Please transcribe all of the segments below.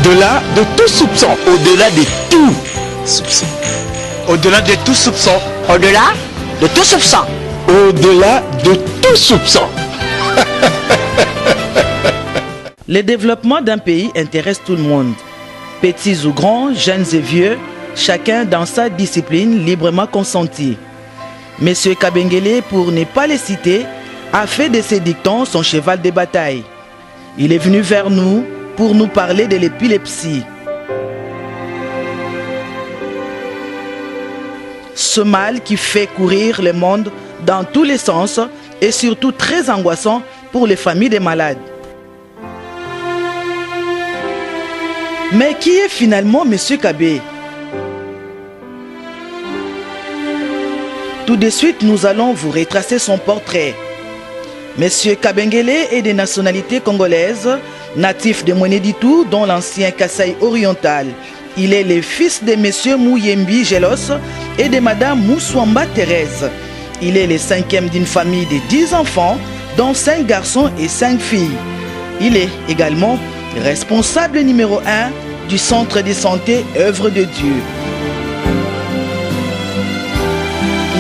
Au-delà de tout soupçon. Au-delà de tout soupçon. Au-delà de tout soupçon. Au-delà de tout soupçon. Au-delà de tout soupçon. Le développement d'un pays intéresse tout le monde. Petits ou grands, jeunes et vieux, chacun dans sa discipline librement consentie. Monsieur Kabengele, pour ne pas les citer, a fait de ses dictons son cheval de bataille. Il est venu vers nous pour nous parler de l'épilepsie. Ce mal qui fait courir le monde dans tous les sens et surtout très angoissant pour les familles des malades. Mais qui est finalement Monsieur Kabé? Tout de suite, nous allons vous retracer son portrait. Monsieur Kabengele est de nationalité congolaise, natif de Mweneditu, dont l'ancien Kasaï oriental. Il est le fils de Monsieur Mouyembi Gelos et de Madame Moussouamba Thérèse. Il est le cinquième d'une famille de 10 enfants, dont 5 garçons et 5 filles. Il est également responsable numéro 1 du centre de santé Œuvre de Dieu.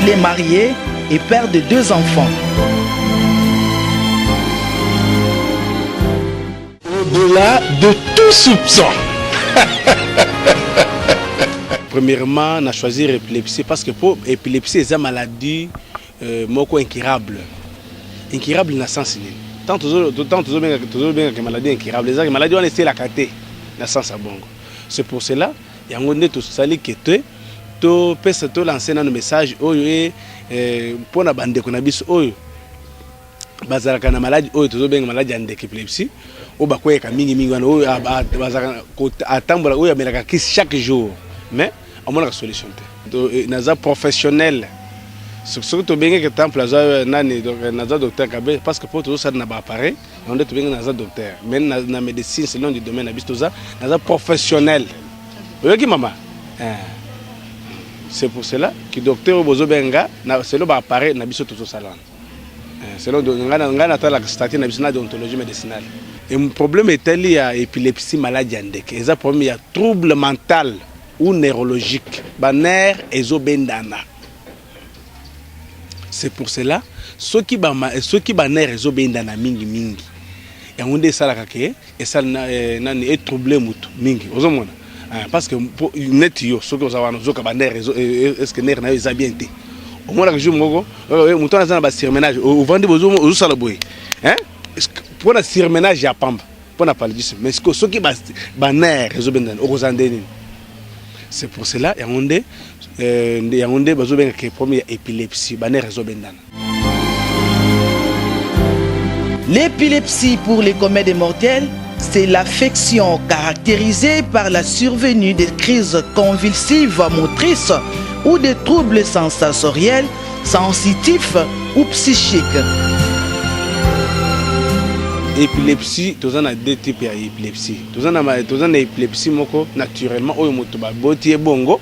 Il est marié et père de 2 enfants. Au-delà de tout soupçon. Premièrement, on a choisi l'épilepsie parce que pour l'épilepsie, c'est une maladie incurable. Incurable dans le sens où tant que maladie incurable, les maladies on essaie la cater dans le sens bon. C'est pour cela il y a un tout ça que tu peux lancer un message pour la bande qu'on a bis bazalaka na maladie toujours bien maladie d'épilepsie au bakoye ka mingi bazalaka atambola amelaka chaque jour mais on a la solution naza professionnel surtout bien que temps plaza nani donc naza docteur Kabé parce que pour tout ça na ba appareil on doit bien naza docteur mais na médecine selon du domaine abistoza naza professionnel oyoki mama c'est pour cela que docteur bozo benga na selon ba appareil na biso tout ça là selon ngana la statut na biso na déontologie médicinale et mon problème est lié à épilepsie maladie andeke et ça problème il y a trouble mental ou neurologique baner ezobendana. C'est pour cela ceux qui baner ezobendana mingi et on dit ça la kake et ça nani est troublé mutu mingi ozomona parce que net yo ceux qui ozawana zoka baner est-ce que ner na yo bien té au moins que jour moko mutu na zana ba surménage au vendre bozo au sala boy hein pour la surménage ya pamba pour na paludisme mais ceux qui baner ezobendana okozandeni. C'est pour cela que Yaoundé bazobenga ke premier épilepsie baner ezobendana. L'épilepsie pour les comètes mortels, c'est l'affection caractérisée par la survenue de crises convulsives motrices ou de troubles sensoriels, sensitifs ou psychiques. Épilepsie, tous en a 2 types d'épilepsie. Tous en a épilepsie moko naturellement oyo moto ba botie bongo.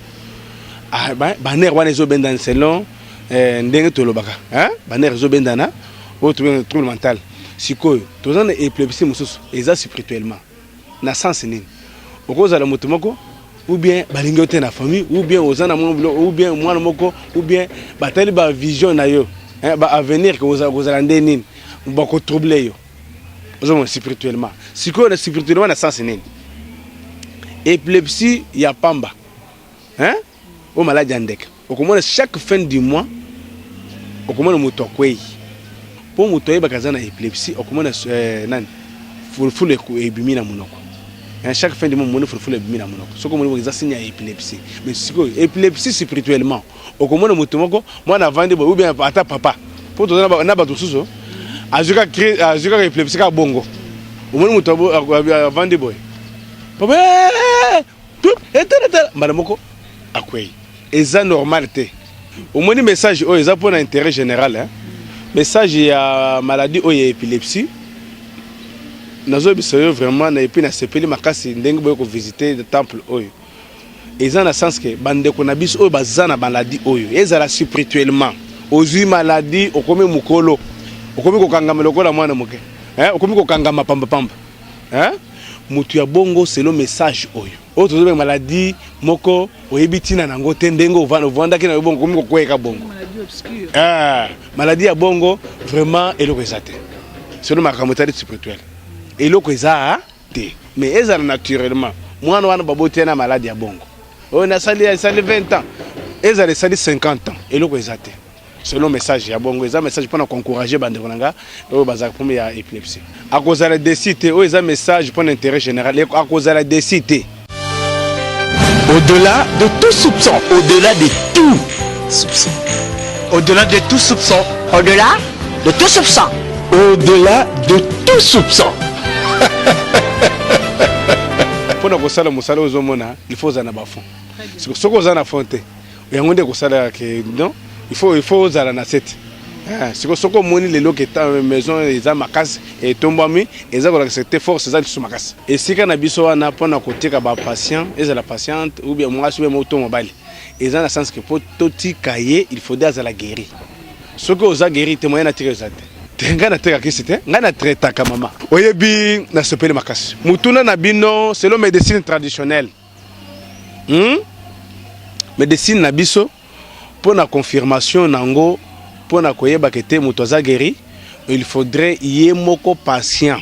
Ah baner wana ezobendana selon ndenge tolobaka. Hein? Baner ezobendana o trouble mental. Sikoyo, tous en a épilepsie mosusu eza spirituellement. Na sens nini. Okoza la moto moko ou bien balingi ote na famille ou bien ozana mono ou bien mwana moko ou bien batali ba vision na yo. Hein ba avenir que ozala ndeni ba ko troubler yo. Spirituellement. Si on est spirituellement, on a sens nini. Épilepsie, il y a pamba. Hein? Au malade andek. Au comment chaque fin du mois, au comment le motokwei. Pour motokwei bakazana épilepsie, au comment nan fulfule ku ebimina munoko. Chaque fin du mois, on fulfule ebimina munoko. Ce comme on signe épilepsie. Mais si quoi épilepsie spirituellement, au comment le motomoko, moi na vendre ou bien ata papa. Pour tout ça na ba tout ça. Azuka épilepsie ka bongo. Au moins muto vendre boy. Papa madamoko akwei. Eza normalité. Au moins message o eza pour l'intérêt général hein. Message ya maladie o ya épilepsie. Nazo bisoyo vraiment na epi na sepeli makasi ndenge boyo ko visiter le temple oyo. Eza na sens que bande ko na biso o bazana maladie oyo. Ezala spirituellement. Ozui maladie okome mukolo. Okomi kokangama lokola mwana moke. Hein? Okomi kokangama pamba pamba. Hein? mutu ya bongo c'est le message oyo o tozo be maladie moko oyebitina nango tendengo vanda ki na bongo komiko kweka bongo maladie ya bongo vraiment eloko ezate c'est le makamotali spirituel eloko eza te mais ezala naturellement mwana wana baboti na maladie ya bongo o na sali 20 ans ezala sali 50 ans eloko ezate c'est le message ya bongo eza message pour encourager bande konanga o bazaka pour ya épilepsie à cause de la décité o eza message pour l'intérêt général à cause de la décité Au-delà de tout soupçon, au-delà de tout soupçon, Au-delà de tout soupçon. Au-delà de tout soupçon. au-delà de tout soupçon. pour na kosala musala ozomona il faut zana ba fond ce que zana fonte yango nde kosala que non il faut zala na set c'est que soko moni lelo ke ta maison eza makasi et tombami eza ko accepter force eza sur makasi et sika na biso wana pona kotika ba patient eza la patiente ou bien moi sube moto mobile eza na sens que pour toti kaye il faut d'aza la guérir ce que oza guérir témoin na tire zate tenga na teka kisite nga na traita ka mama oyebi na sepele makasi mutuna na bino c'est le médecine traditionnelle médecine na biso pour la confirmation nango pour na koyeba que te mutoza guéri il faudrait yemoko patient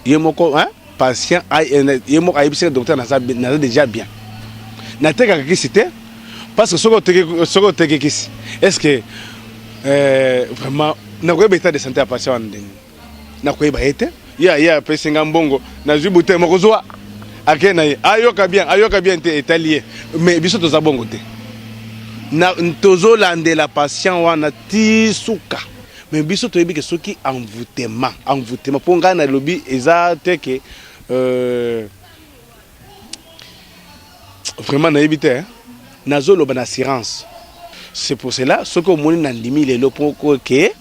yemoko patient yemoko ayebisa docteur naza déjà bien na teka kisite parce que soko teke kisi est-ce que vraiment na koyeba état de santé ya patient na koyeba ete ya pesinga mbongo na zubute moko zwa akena ayoka bien te italien mais biso toza bongo te na tozo landela patient wana ti suka mais biso toyebi ke soki envoûtement pour nga na lobi eza te ke vraiment na yebite nazo loba na assurance c'est pour cela ce que moni na ndimi lelo poko ke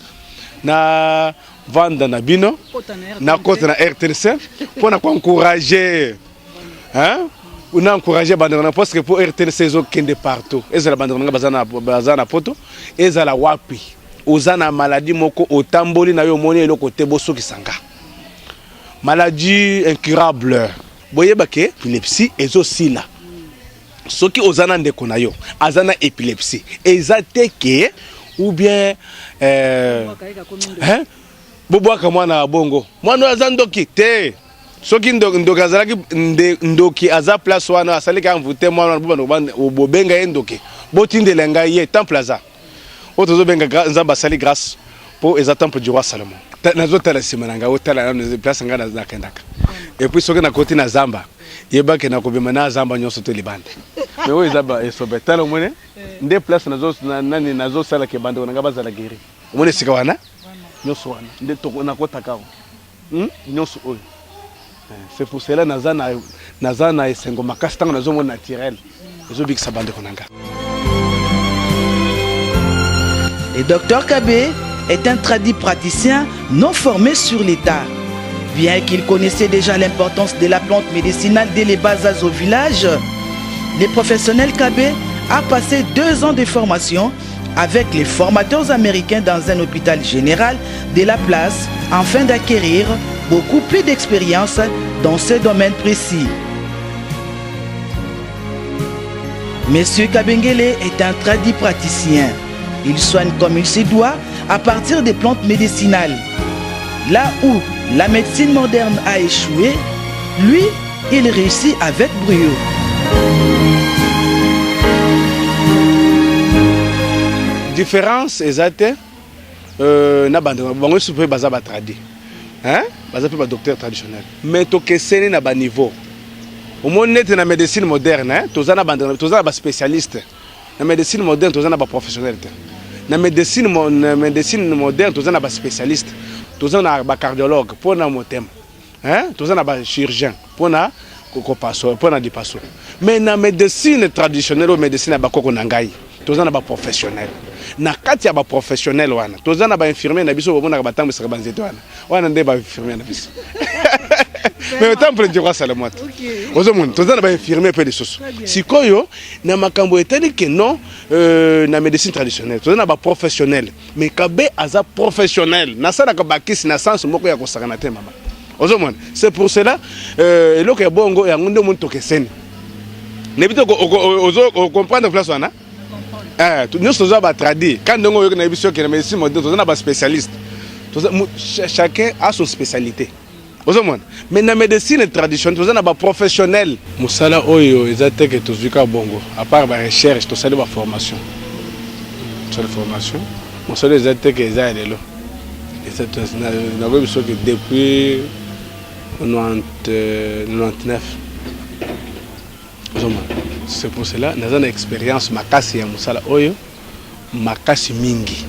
na vanda na bino na kota na RTNC pour na encourager on a encouragé bandana parce que pour RTNC zo kende partout ezala bandana bazana poto ezala wapi ozana maladie moko otamboli na yo moni eloko te bosoki sanga maladie incurable boyeba ke épilepsie ezosila soki ozana ndeko na yo azana épilepsie ezate ke ou bien bobwaka mwana bongo mwana azandoki te soki ndoki azalaki ndoki aza place wana asaliki envoûté mwana bobenga ye ndoki botindela ngai ye temple aza oyo tozobenga nzambe asali grâce mpo eza temple du roi Salomon nazotala nsima na ngai otala place ngai nakendaka et puis soki nakoti na zamba yebake nakobema na zamba nyonso to libande mais oyo eza esobe tala omone nde place nani nazosalaka ebandeko na ngai bazala geri omone esika wana nyonso wana nde nakotaka awa nyonso oyo. C'est pour cela que nazana esengo makasi tango nazomona naturel ezobikisa bandeko na nga. Le docteur Kabé est un tradit praticien non formé sur l'état. Bien qu'il connaissait déjà l'importance de la plante médicinale dès les bas âges au village, le professionnel Kabé a passé 2 ans de formation avec les formateurs américains dans un hôpital général de la place afin d'acquérir beaucoup plus d'expérience dans ce domaine précis. Monsieur Kabengele est un tradit praticien. Il soigne comme il se doit à partir des plantes médicinales. Là où la médecine moderne a échoué, lui, il réussit avec brio. Différence exacte na bango super bazaba tradi bazaba pas docteur traditionnel mais to keseni na ba niveau au moins net na médecine moderne tozana ba spécialiste na médecine moderne tozana ba professionnel na médecine moderne tozana ba spécialiste tozana ba cardiologue pour na motem tozana ba chirurgien pour na kopasso pour na dipasso mais na médecine traditionnelle ou médecine ba koko nangai tozana ba professionnel na kati ya ba professionnel wana tozana ba infirmier na biso bomona ba tambo sera banzeto wana nde ba infirmier na biso mais le temple du roi Salomon ozomona tozana ba infirmier pe de soso sikoyo na makambo etali que non na médecine traditionnelle tozana ba professionnel mais Kabé aza professionnel na sala ka bakisi na sens moko ya kosaka na te mama C'est pour cela eloko ya bongo ya ngonde mon tokeseni. Nebito o comprendre place wana. Nous sommes ba traduire. Quand ndongo yo na biso ke na médecine moderne, on a ba spécialiste. Chacun a son spécialité. Mais dans la médecine traditionnelle, nous avons des professionnels. Moussala oyo ezate que tous vika bongo. À part la recherche, tout ça de la formation. Sur la formation, Moussala ezate que ça est là. Et ça n'a pas besoin que depuis 99. C'est pour cela nous avons une expérience makasi ya Moussala oyo, makasi mingi.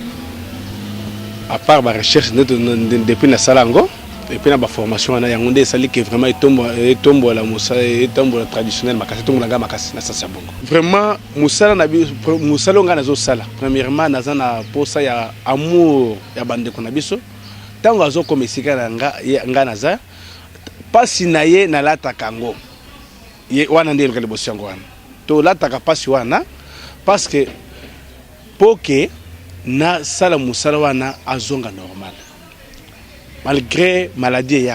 À part la recherche depuis la salango. Et puis, la formation, on a un sali qui vraiment tombe la moussa et tombe la traditionnelle, makasi tombe la gamme makasi na sasa bongo. Vraiment, moussa longa nazo sala. Premièrement, naza na posa ya amour ya bande konabiso. Tango azo komesika nga naza, pasi na ye na lata kango. Ye wana ndelo kale bosi yango wana. To lata ka pasi wana parce que poke na sala moussa wana azonga normal. Malgré maladie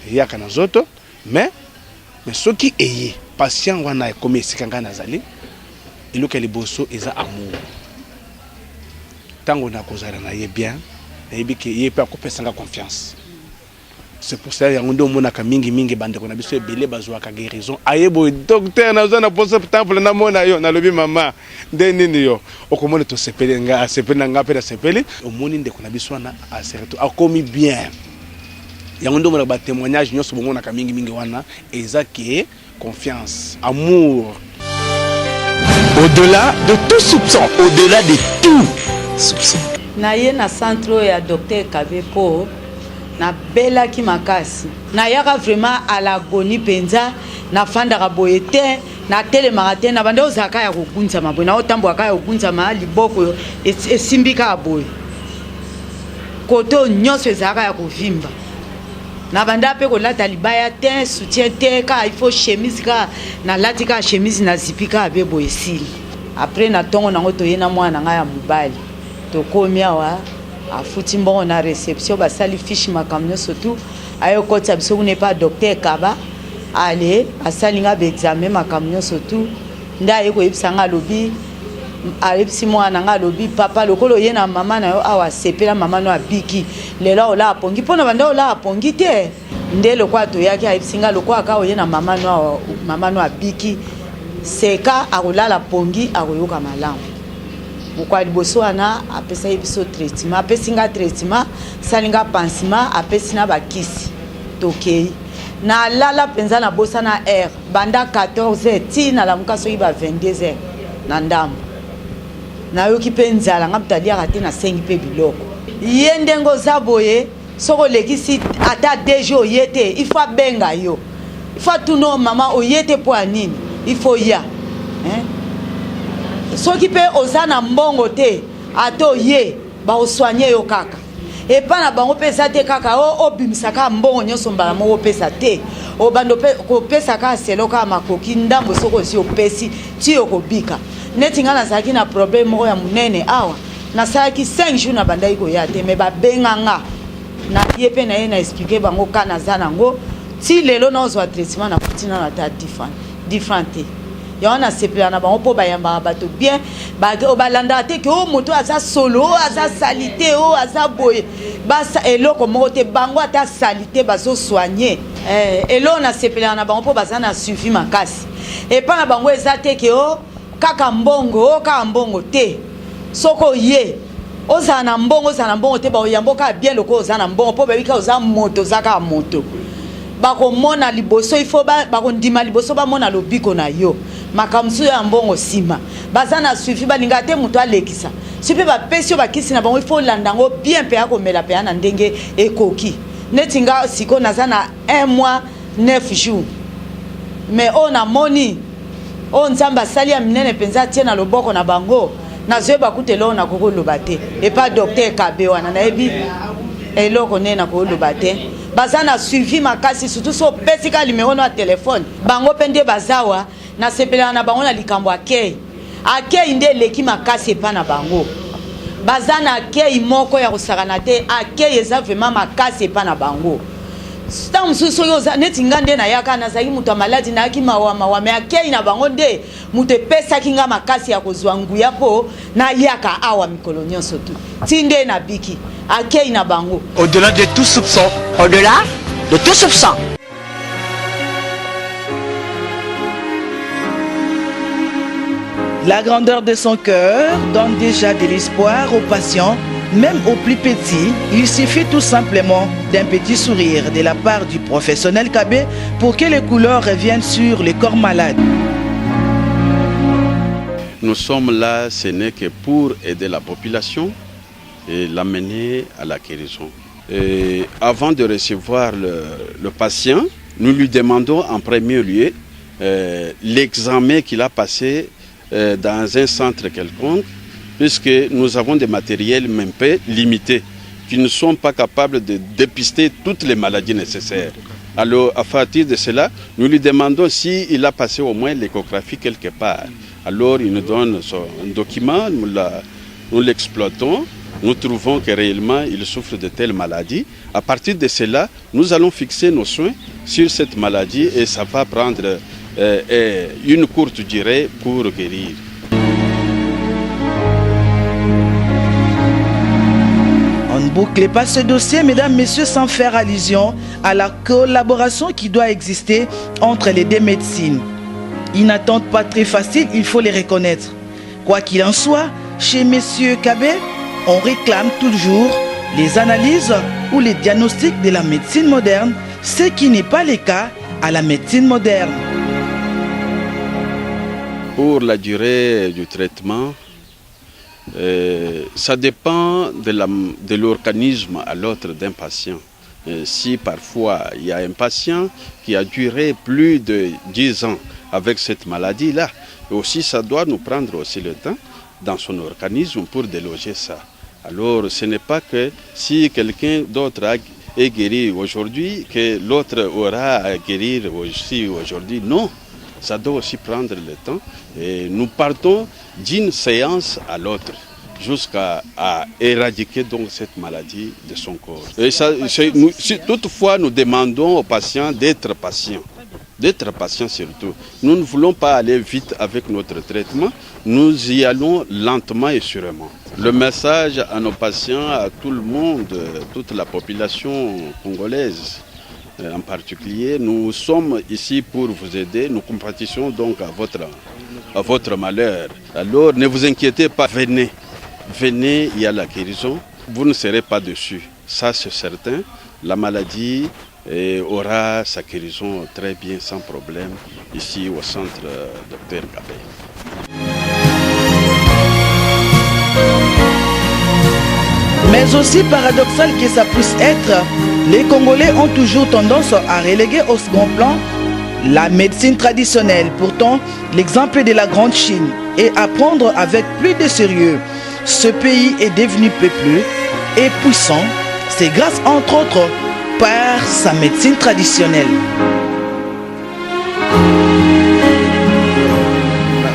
yaka na zoto, mais ceux qui ayent patient wana comme esikanga nazali, ilo ke liboso eza amour. Tango na kozala na ye bien, na yebi ke ye pe akopesanga confiance. C'est pour ça yango ndo mona ka mingi bande ko na biso ebele bazwa ka guérison. Ayebo docteur na zona posa temple na mona yo na lobi mama ndenini yo. Okomona to sepele nga pe na sepele, omoni ndeko na biso na aserto akomi bien. Il y a un témoignage nous sommes na kamingi mingi wana ezaki confiance, amour. Au-delà de tout soupçon, au-delà de tout soupçon. Naye na centre ya docteur Kabepo na bela ki makasi. Na yaka vraiment à l'agonie penza na fanda boyete na telemaraté na bande ozaka ya kokunza maboy na otambo aka ya kokunza ma liboko esimbika boy. Koto nyonso ezaka ya kovimba. Na banda pe ko lata libaya te soutien te ka il faut chemise ka na lati ka chemise na zipika be boyesili. Après na tongo na ngoto yena mwana nga ya mobali. To komia wa afuti mbongo na réception ba sali fiche makamno surtout ayo kota biso ku ne pas docteur Kaba ale asalinga be examen makamno surtout nda yeko yebisanga lobi alepsi mwana nga lobi papa lokolo yena mama na yo awa sepela mama no abiki lela ola apongi pona banda ola apongi te ndelo kwa to yaki alepsinga lokwa aka oyena mama no abiki seka akolala pongi akoyoka malamu bokwa liboso ana apesa biso traitement apesinga traitement salinga pansement apesina bakisi tokei na lala penza na bosa na air banda 14h ti na lamuka soki ba 22h na ndambo na yoki pe nzala ngaptalia kate na sengi pe biloko yende ngoza boye soko lekisi ata dejo oyete il faut benga yo il faut tuno mama oyete po anini il faut ya soki pe ozana mbongo te ato ye ba oswanye yo kaka e pa na bango pesa te kaka o bimisaka mbongo nyonso mbala mo pesa te o bando pe ko pesa ka selo ka makoki ndambo soko si opesi ti okobika neti ngana saki na problème moko ya munene awa na saki 5 jours na bandai ko ya te me ba benganga na yepe na ye na expliquer bango kana zanango ti lelo na ozwa traitement na kutina na ta different yona sepela na bango po bayamba bato bien ba obalanda te ke o moto aza solo aza salité o aza boye basa eloko moko te bango ata salité bazo soigner elo na sepela na bango po bazana suivi makasi e pa na bango eza te ke o kaka mbongo te soko ye oza na mbongo te ba oyamboka bien loko oza na mbongo po bebika oza moto zaka moto bako mona liboso ifo bako ndima liboso ba mona lobiko na yo makamsu ya mbongo sima bazana suivi balinga te muto alekisa sipe ba pesio bakisi na bango ifo landango bien pe akomela pe na ndenge ekoki netinga siko nazana 1 mois 9 jours mais on a moni on nzamba sali ya minene penza tie na loboko na bango na zoeba kutelo na koko lobate et pas docteur Kabe wana na ebi eloko ne na koko lobate bazana suivi makasi surtout so pesika numéro na téléphone bango pende bazawa na sepela na bango na likambo akei nde leki makasi pa na bango bazana akei moko ya kosakana te akei eza vraiment makasi pa na bango ntango mosusu soki oza neti nga nde nayaka nazalaki moto ya maladi nayaki mawa me akei na bango nde moto epesaki nga makasi ya kozwa nguya mpo nayaka awa mikolo nyonso tu ti nde nabiki akei na bango. Au-delà de tout soupçon. Au-delà de tout soupçon. La grandeur de son cœur donne déjà de l'espoir aux patients, même aux plus petits. Il suffit tout simplement d'un petit sourire de la part du professionnel Kabé pour que les couleurs reviennent sur les corps malades. Nous sommes là, ce n'est que pour aider la population et l'amener à la guérison. Et avant de recevoir le patient, nous lui demandons en premier lieu l'examen qu'il a passé dans un centre quelconque, puisque nous avons des matériels même peu limités qui ne sont pas capables de dépister toutes les maladies nécessaires. Alors, à partir de cela, nous lui demandons s'il a passé au moins l'échographie quelque part. Alors, il nous donne un document, nous l'exploitons, nous trouvons que réellement il souffre de telle maladie. À partir de cela, nous allons fixer nos soins sur cette maladie et ça va prendre une courte durée pour guérir. On ne boucle pas ce dossier, mesdames, messieurs, sans faire allusion à la collaboration qui doit exister entre les deux médecines. Ils n'attendent pas très facile, il faut les reconnaître. Quoi qu'il en soit, chez messieurs Kabé, on réclame toujours les analyses ou les diagnostics de la médecine moderne, ce qui n'est pas le cas à la médecine moderne. Pour la durée du traitement, ça dépend de l'organisme à l'autre d'un patient. Si parfois il y a un patient qui a duré plus de 10 ans avec cette maladie-là, aussi ça doit nous prendre aussi le temps dans son organisme pour déloger ça. Alors ce n'est pas que si quelqu'un d'autre est guéri aujourd'hui, que l'autre aura à guérir aussi aujourd'hui. Non. Ça doit aussi prendre le temps et nous partons d'une séance à l'autre jusqu'à éradiquer donc cette maladie de son corps. Et ça, toutefois, nous demandons aux patients d'être patients surtout. Nous ne voulons pas aller vite avec notre traitement, nous y allons lentement et sûrement. Le message à nos patients, à tout le monde, toute la population congolaise, en particulier, nous sommes ici pour vous aider, nous compatissons donc à votre malheur. Alors ne vous inquiétez pas, venez, il y a la guérison, vous ne serez pas dessus, ça c'est certain. La maladie aura sa guérison très bien, sans problème, ici au centre Dr Kabé. Mais aussi paradoxal que ça puisse être, les Congolais ont toujours tendance à reléguer au second plan la médecine traditionnelle. Pourtant, l'exemple de la Grande Chine est à prendre avec plus de sérieux. Ce pays est devenu peuplé et puissant. C'est grâce, entre autres, par sa médecine traditionnelle.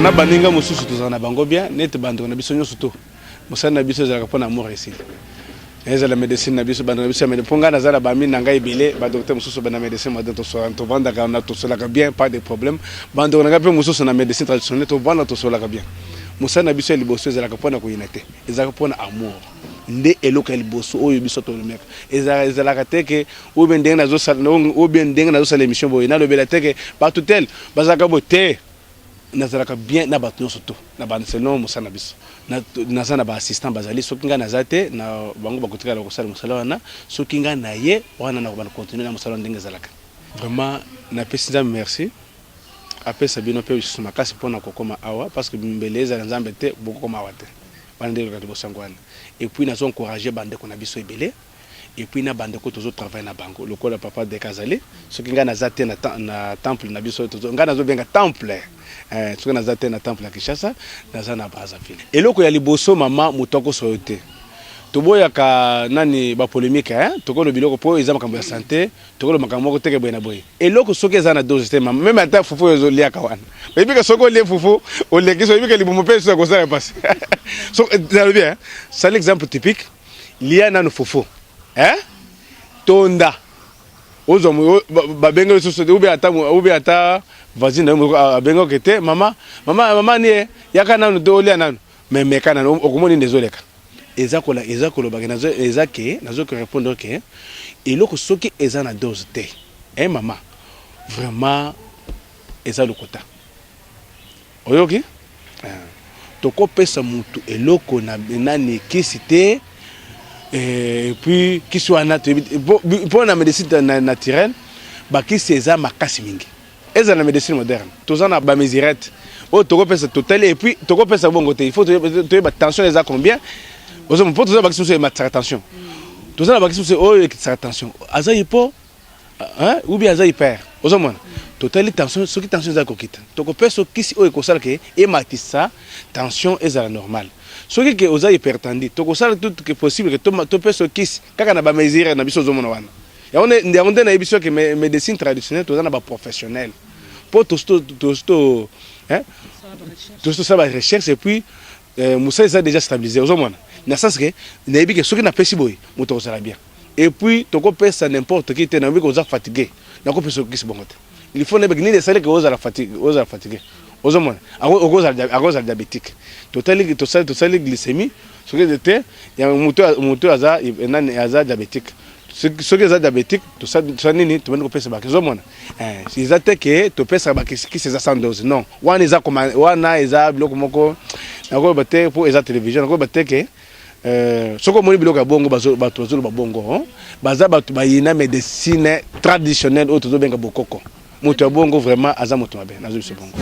Na baninga mosusu tozana bango bien net bando na biso nyoso to mosana na biso ezalaka mpona amour ici ezala médecine na biso bando na biso mais ponga nazala bami na ngai ebele ba docteur mosusu bana médecine ma to so to vanda ka na to solaka bien pas de problème bando na gape mosusu na médecine traditionnelle to vanda to solaka bien mosana na biso liboso ezalaka mpona koyina te ezalaka mpona amour nde eloko ya liboso oyo biso to lemeka ezalaka te ke ou bien ndenge nazo sala ou bien ndenge nazo sala émission boye na lobela te ke partout tel bazaka bote nazalaka bien na bato nyonso to na banselon mosala biso naza na baassistant bazali soki ngai naza te na bango bakotikala kosala mosala wana soki ngai na ye wana na kobana continue na mosala ndenge ezalaka vraiment napesi nzambe merci apesa bino mpe lisusu makasi mpona kokoma awa parce que mbele ezala nzambe te bokokoma awa te wana nde elokaka liboso yango wana et puis nazo encourager bandeko na biso ebele et puis na bandeko tozo travailler na bango lokola papa de Kazali soki ngai naza te na temple na biso tozo ngai nazo benga temple soki naza te na temple ya Kinshasa naza na Brazzaville eloko ya liboso mama mutoko soyo te toboyaka nani ba polémique tokolo biloko po eza makambo ya santé tokolo makambo ko teke boye na boye eloko soki eza na dose te mama même ata fufu ezo liaka wana ebika soko le fufu o lekiso ebika libumo pe so ko sa passe so ça bien c'est l'exemple typique liya nanu fufu tonda ozo ba benga so ou bien ata voisine benga kete mama ni yaka nanu to olia nanu mais meka nanu okomoni ndezoleka eza kola bagena eza ke nazo ko répondre que eloko soki eza na dose te mama vraiment eza lokota oyoki toko pesa mutu eloko na nani kisite et puis qui soit pour la médecine naturelle ba qui c'est makasi mingi eza na médecine moderne tozana ba mesirette o toko pesa total et puis toko pesa bongo te il faut te ba tension les a combien aux hommes pour tozana ba question ma tension tozana ba question c'est oh tension aza hypo hein ou bien aza hyper aux hommes total tension ce qui tension za kokita toko pesa kisi o ekosala ke e matisa tension eza normale ce qui est aux hypertendus toko sala tout que possible que to pesa kisi kaka na ba mesure na biso zomona wana ya on na ebiso que médecine traditionnelle tozana ba professionnel pour tout hein tout ça va recherche et puis Moussa est déjà stabilisé aux hommes na sens que na ebi que ce qui na pesi boy moto sala bien et puis toko pesa n'importe qui te na bi ko za fatigué na ko pesa kisi bongote il faut ne ni de sala que oza la fatigue aux hommes à cause diabétique totali glycémie ce que était il y a moto aza diabétique ce que est diabétique tout ça nini tu vas pesa ba aux hommes si ça te que tu pesa ba qui c'est sans dose non wana eza comme wana eza biloko moko na ko bate pour eza télévision na ko bate que soko moni biloko bongo bato ba bongo baza bato ba yina médecine traditionnelle auto zo benga bokoko moto bongo vraiment aza moto mabe nazo biso bongo.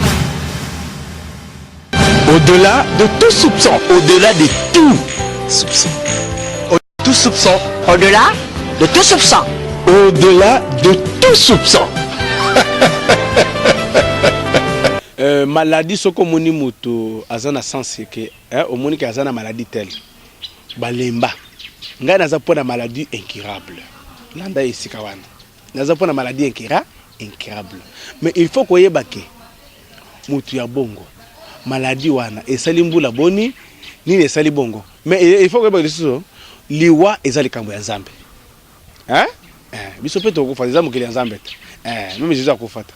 Au-delà de tout soupçon, au-delà de tout soupçon. Tout soupçon. Au-delà de tout soupçon. Au-delà de tout soupçon. Maladie soko moni moto azana sens que au moni que azana maladie telle balemba ngai naza pona maladie incurable landa esika wana naza pona maladie incurable mais il faut koyeba ke moto ya bongo maladie wana esali mbula boni ni esali bongo mais il faut koyeba que liwa ezali kambo ya nzambe biso pe tokofa nzambe ke ya nzambe même Jésus akofata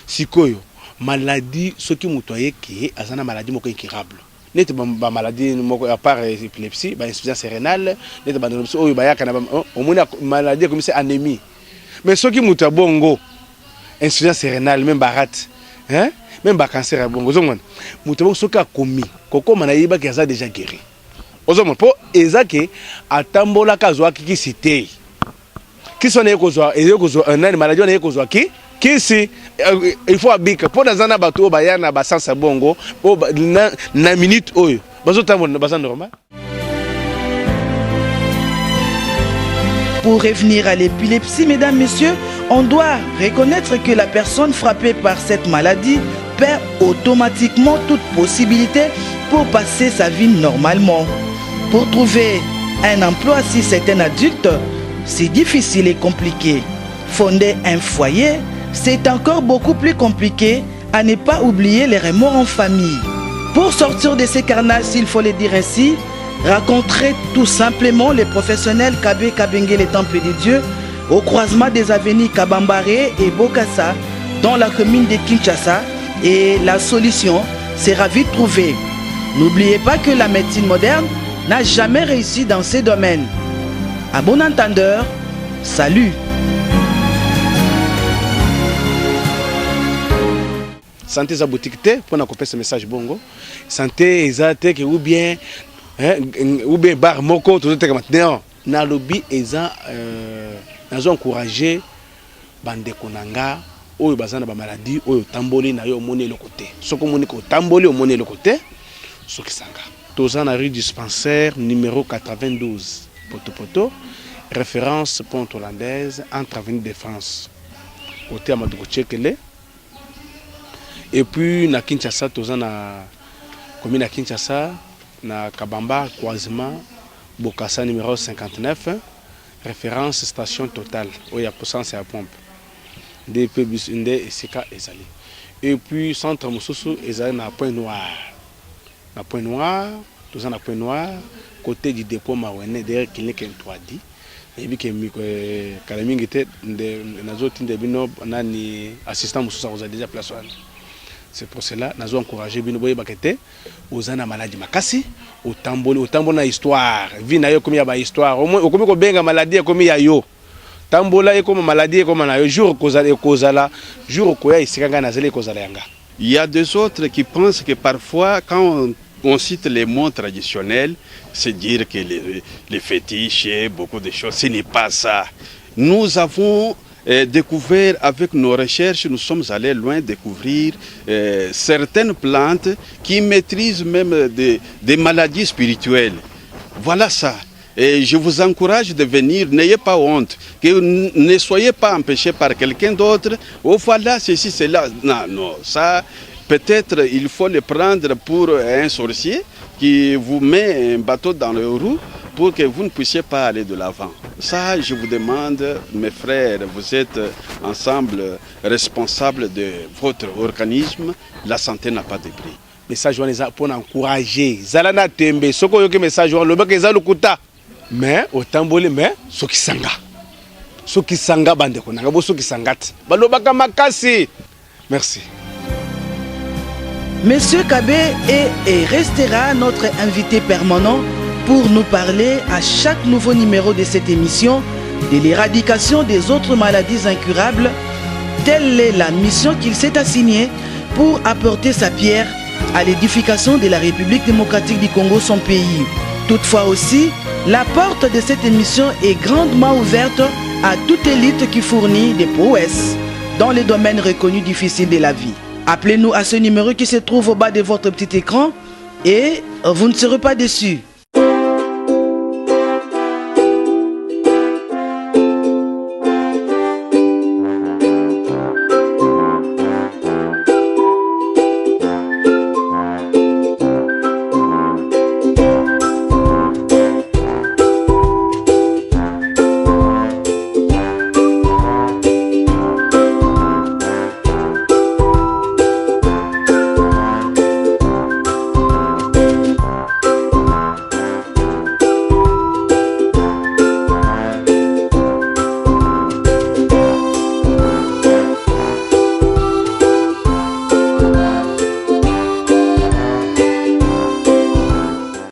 sikoyo maladie soki moto ayeke azana maladie moko incurable nete ba maladie moko à part épilepsie ba insuffisance rénale nete ba oyo bayaka na omona maladie comme c'est anémie mais soki moto bongo insuffisance rénale même barat même ba cancer ya bongo zongwana moto bongo soki akomi kokoma na yeba ki aza déjà guéri ozomona po ezake atambola kazwa kisi te kiso na yekozwa nani maladie na yekozwa kisi il faut abika pour dans un bateau bayana ba sans bongo na minute oyo bazotambola baza normal. Pour revenir à l'épilepsie, mesdames, messieurs, on doit reconnaître que la personne frappée par cette maladie perd automatiquement toute possibilité pour passer sa vie normalement. Pour trouver un emploi si c'est un adulte, c'est difficile et compliqué. Fonder un foyer, c'est encore beaucoup plus compliqué, à ne pas oublier les remords en famille. Pour sortir de ces carnages, s'il faut le dire ainsi, rencontrer tout simplement les professionnels Kabé Kabengele les Temples de Dieu au croisement des avenues Kabambaré et Bokassa dans la commune de Kinshasa et la solution sera vite trouvée. N'oubliez pas que la médecine moderne n'a jamais réussi dans ces domaines. À bon entendeur, salut. Santé za boutique te pour na copier ce message bongo. Santé ezate que ou bien bar moko tout te maintenant na lobby eza nazo encourager bande konanga oyo bazana ba maladie oyo tamboli na yo moni le côté. Soko moni ko tamboli o moni le côté soki sanga. Toza na rue dispensaire numéro 92 Poto référence Pont Hollandaise entre Avenue de France côté Amadou Tchekele. Et puis na Kinshasa toza na commune à Kinshasa na Kabamba croisement Bokassa numéro 59 référence station Total où il y a puissance à pompe depuis bus inde esika ezali. Et puis centre Mosusu ezali na Point Noir toza na Point Noir côté du dépôt Mawene derrière clinique 3D ebi ke kala mingi te nazotinde bino nani assistant mosusu akozala déjà place wana. C'est pour cela nazo encourager bino boye bakete ozana maladie makasi otamboli na histoire vie na yo comme ya ba histoire au moins okomi ko benga maladie comme ya yo tambola e comme maladie comme na yo jour kozala jour koya isikanga na zele kozala yanga. Il y a des autres qui pensent que parfois quand on cite les mots traditionnels, c'est dire que les fétiches et beaucoup de choses, ce n'est pas ça. Nous avons découvert avec nos recherches, nous sommes allés loin découvrir certaines plantes qui maîtrisent même des maladies spirituelles. Voilà ça. Et je vous encourage de venir, n'ayez pas honte, que ne soyez pas empêchés par quelqu'un d'autre. Oh voilà, ceci, cela. Non, non, ça, peut-être il faut le prendre pour un sorcier qui vous met un bateau dans le roue pour que vous ne puissiez pas aller de l'avant. Ça, je vous demande, mes frères, vous êtes ensemble responsables de votre organisme, la santé n'a pas de prix. Message pour encourager. Zalana tembe, soko yoke message le bec ezalukuta. Mais au tamboli mais soki sanga bande ko nanga bo soki sangati. Balobaka makasi. Merci. Monsieur Kabé est et restera notre invité permanent pour nous parler à chaque nouveau numéro de cette émission de l'éradication des autres maladies incurables. Telle est la mission qu'il s'est assignée pour apporter sa pierre à l'édification de la République démocratique du Congo, son pays. Toutefois aussi, la porte de cette émission est grandement ouverte à toute élite qui fournit des prouesses dans les domaines reconnus difficiles de la vie. Appelez-nous à ce numéro qui se trouve au bas de votre petit écran et vous ne serez pas déçus.